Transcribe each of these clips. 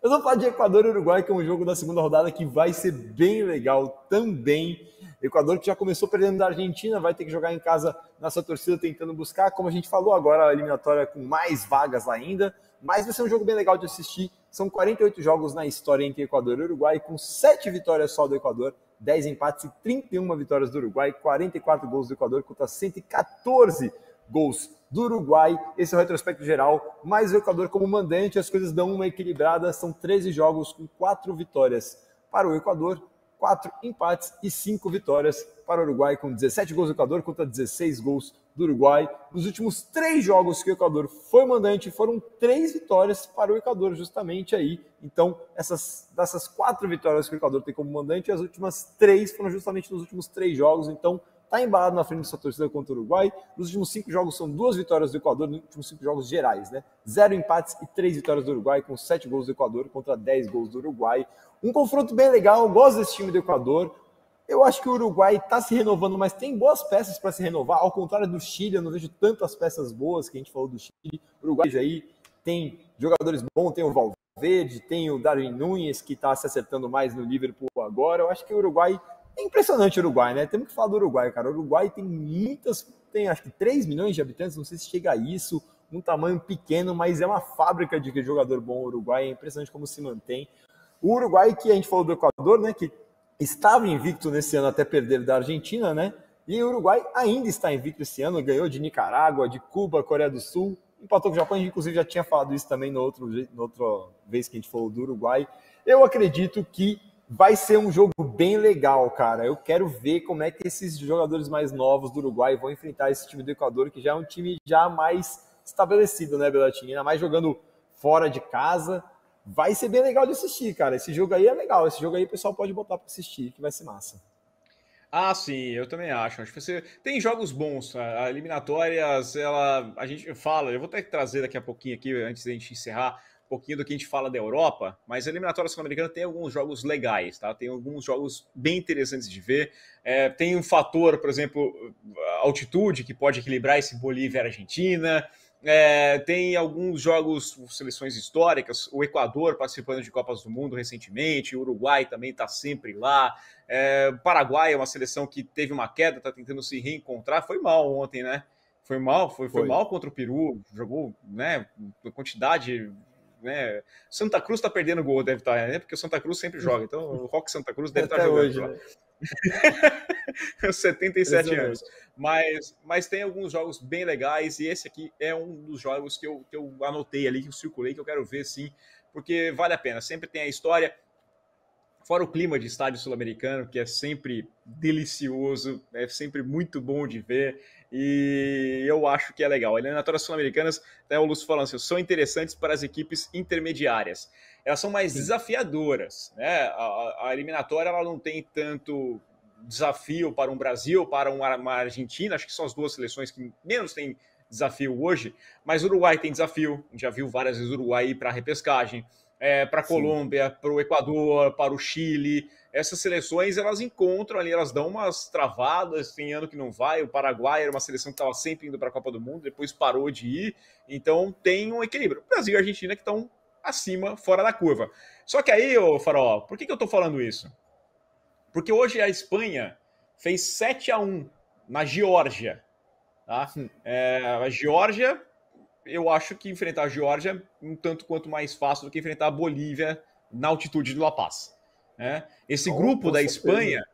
Eu vou falar de Equador e Uruguai, que é um jogo da segunda rodada que vai ser bem legal também. Equador que já começou perdendo da Argentina, vai ter que jogar em casa na sua torcida tentando buscar, como a gente falou agora, a eliminatória com mais vagas ainda. Mas vai ser um jogo bem legal de assistir. São 48 jogos na história entre Equador e Uruguai, com 7 vitórias só do Equador, 10 empates e 31 vitórias do Uruguai, 44 gols do Equador contra 114 gols do Uruguai. Esse é o retrospecto geral, mas o Equador como mandante, as coisas dão uma equilibrada, são 13 jogos com 4 vitórias para o Equador, 4 empates e 5 vitórias para o Uruguai, com 17 gols do Equador contra 16 gols do Uruguai. Nos últimos 3 jogos que o Equador foi mandante, foram 3 vitórias para o Equador, justamente aí. Então, dessas 4 vitórias que o Equador tem como mandante, as últimas 3 foram justamente nos últimos 3 jogos. Então, está embalado na frente da sua torcida contra o Uruguai. Nos últimos 5 jogos são 2 vitórias do Equador, nos últimos 5 jogos gerais, né? 0 empates e 3 vitórias do Uruguai, com 7 gols do Equador contra 10 gols do Uruguai. Um confronto bem legal, eu gosto desse time do Equador. Eu acho que o Uruguai está se renovando, mas tem boas peças para se renovar. Ao contrário do Chile, eu não vejo tantas peças boas que a gente falou do Chile. O Uruguai aí tem jogadores bons, tem o Valverde, tem o Darwin Núñez, que está se acertando mais no Liverpool agora. Eu acho que o Uruguai... É impressionante o Uruguai, né? Temos que falar do Uruguai, cara. O Uruguai tem acho que 3 milhões de habitantes, não sei se chega a isso, um tamanho pequeno, mas é uma fábrica de jogador bom o Uruguai, é impressionante como se mantém. O Uruguai, que a gente falou do Equador, né, que estava invicto nesse ano até perder da Argentina, né? E o Uruguai ainda está invicto esse ano, ganhou de Nicarágua, de Cuba, Coreia do Sul, empatou com o Japão, a gente inclusive já tinha falado isso também na outra vez que a gente falou do Uruguai. Eu acredito que vai ser um jogo bem legal, cara. Eu quero ver como é que esses jogadores mais novos do Uruguai vão enfrentar esse time do Equador, que já é um time já mais estabelecido, né, Belotinho? Ainda mais jogando fora de casa. Vai ser bem legal de assistir, cara. Esse jogo aí é legal. Esse jogo aí o pessoal pode botar para assistir, que vai ser massa. Ah, sim, eu também acho. Acho que você tem jogos bons. A eliminatórias, a gente fala, eu vou ter que trazer daqui a pouquinho aqui, antes da gente encerrar, um pouquinho do que a gente fala da Europa, mas a eliminatória sul-americana tem alguns jogos legais, tá? Tem alguns jogos bem interessantes de ver. Tem um fator, por exemplo, altitude, que pode equilibrar esse Bolívia e Argentina. Tem alguns jogos, seleções históricas, o Equador participando de Copas do Mundo recentemente, o Uruguai também está sempre lá. O Paraguai é uma seleção que teve uma queda, está tentando se reencontrar. Foi mal ontem, né? Foi mal contra o Peru, jogou, né? Quantidade. Né? Santa Cruz está perdendo gol, deve estar, né? Porque o Santa Cruz sempre joga. Então o Rock Santa Cruz deve estar jogando hoje, lá. né? 77 anos. Mas tem alguns jogos bem legais, e esse aqui é um dos jogos que eu anotei ali, que eu circulei, que eu quero ver sim, porque vale a pena. Sempre tem a história, fora o clima de estádio sul-americano, que é sempre delicioso, é sempre muito bom de ver, e eu acho que é legal. Eliminatórias sul-americanas, até o Lúcio falando assim, são interessantes para as equipes intermediárias. Elas são mais desafiadoras, né? A eliminatória ela não tem tanto desafio para um Brasil, para uma Argentina, acho que são as duas seleções que menos têm desafio hoje, mas o Uruguai tem desafio, já viu várias vezes o Uruguai ir para a repescagem, para a Colômbia, para o Equador, para o Chile. Essas seleções elas encontram ali, elas dão umas travadas, tem ano que não vai. O Paraguai era uma seleção que estava sempre indo para a Copa do Mundo, depois parou de ir, então tem um equilíbrio. O Brasil e a Argentina que estão acima, fora da curva. Só que aí, ô Farol, por que eu estou falando isso? Porque hoje a Espanha fez 7-1 na Geórgia. Tá? A Geórgia, eu acho que enfrentar a Geórgia é um tanto quanto mais fácil do que enfrentar a Bolívia na altitude do La Paz. Né? Esse grupo da Espanha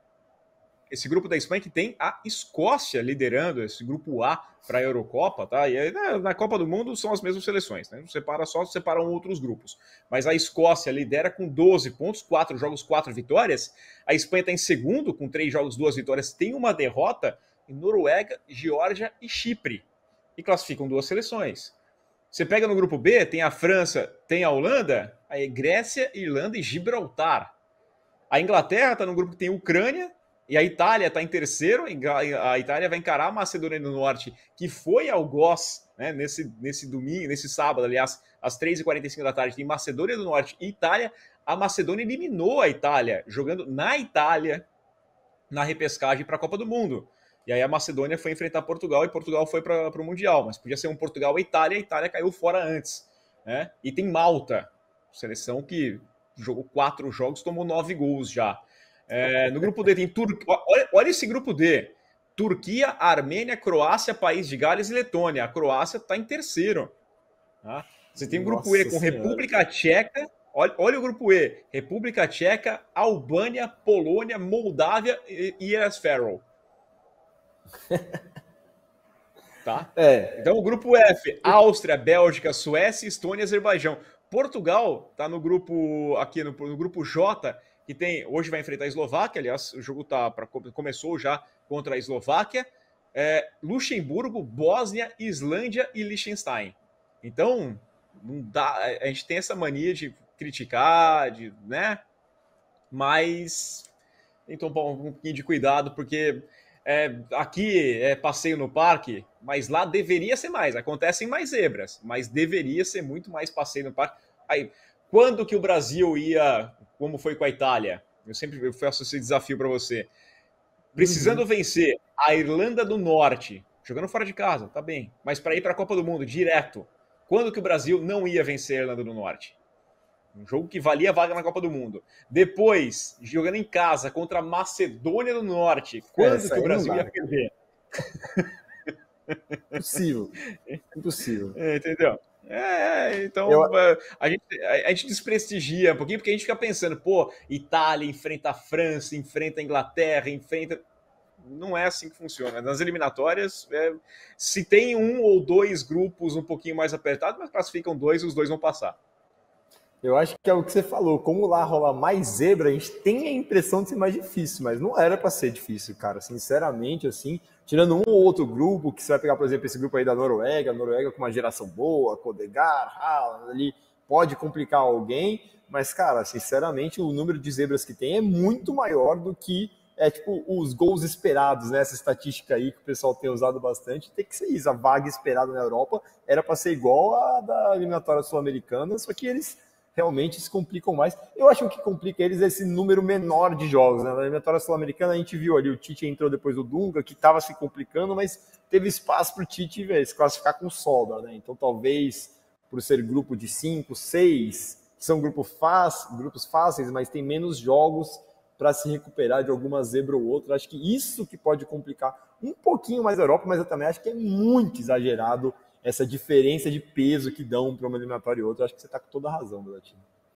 que tem a Escócia liderando esse grupo A para a Eurocopa, tá? E aí, na Copa do Mundo são as mesmas seleções, né? Separam outros grupos. Mas a Escócia lidera com 12 pontos, 4 jogos, 4 vitórias. A Espanha está em segundo, com 3 jogos, 2 vitórias, tem uma derrota em Noruega, Geórgia e Chipre. E classificam 2 seleções. Você pega no grupo B, tem a França, tem a Holanda, aí Grécia, Irlanda e Gibraltar. A Inglaterra está no grupo que tem Ucrânia, e a Itália está em terceiro. A Itália vai encarar a Macedônia do Norte, que foi ao Goz, né, nesse sábado, aliás, às 3h45 da tarde, tem Macedônia do Norte e Itália. A Macedônia eliminou a Itália, jogando na Itália, na repescagem para a Copa do Mundo. E aí a Macedônia foi enfrentar Portugal, e Portugal foi para o Mundial. Mas podia ser um Portugal e Itália, a Itália caiu fora antes. Né? E tem Malta. Seleção que jogou 4 jogos, tomou 9 gols já. No grupo D tem Turquia. Olha esse grupo D. Turquia, Armênia, Croácia, País de Gales e Letônia. A Croácia está em terceiro. Tá? Você tem o grupo E com República Tcheca. Olha o grupo E. República Tcheca, Albânia, Polônia, Moldávia e Ilhas Faroe. Tá? Então o grupo F, Áustria, Bélgica, Suécia, Estônia e Azerbaijão. Portugal está no grupo aqui no grupo J, que tem hoje vai enfrentar a Eslováquia, aliás, o jogo começou já contra a Eslováquia, Luxemburgo, Bósnia, Islândia e Liechtenstein. Então, não dá, a gente tem essa mania de criticar, né? Mas tem que tomar um pouquinho de cuidado, porque aqui é passeio no parque, mas lá deveria ser mais. Acontecem mais zebras, mas deveria ser muito mais passeio no parque. Aí, quando que o Brasil ia, como foi com a Itália? Eu faço esse desafio para você. Precisando vencer a Irlanda do Norte, jogando fora de casa, tá bem, mas para ir para a Copa do Mundo direto, quando que o Brasil não ia vencer a Irlanda do Norte? Um jogo que valia a vaga na Copa do Mundo. Depois, jogando em casa contra a Macedônia do Norte. Quando que o Brasil ia perder? Impossível. Impossível. Entendeu? Então a gente desprestigia um pouquinho, porque a gente fica pensando, pô, Itália enfrenta a França, enfrenta a Inglaterra, enfrenta... Não é assim que funciona. Nas eliminatórias, se tem 1 ou 2 grupos um pouquinho mais apertados, mas classificam 2 e os 2 vão passar. Eu acho que é o que você falou. Como lá rola mais zebra, a gente tem a impressão de ser mais difícil, mas não era para ser difícil, cara. Sinceramente, assim, tirando um ou outro grupo, que você vai pegar, por exemplo, esse grupo aí da Noruega, a Noruega com uma geração boa, Kodegar, Haaland, ali, pode complicar alguém, mas, cara, sinceramente, o número de zebras que tem é muito maior do que tipo os gols esperados, né? Essa estatística aí que o pessoal tem usado bastante, tem que ser isso. A vaga esperada na Europa era para ser igual a da eliminatória sul-americana, só que eles realmente se complicam mais. Eu acho que o que complica eles é esse número menor de jogos. Né? Na eliminatória sul-americana a gente viu ali, o Tite entrou depois do Dunga, que estava se complicando, mas teve espaço para o Tite se classificar com sobra. Né? Então talvez, por ser grupo de 5, 6, que são grupos fáceis, mas tem menos jogos para se recuperar de alguma zebra ou outra. Acho que isso que pode complicar um pouquinho mais a Europa, mas eu também acho que é muito exagerado essa diferença de peso que dão para uma eliminatória e outra. Acho que você está com toda a razão, Belatino.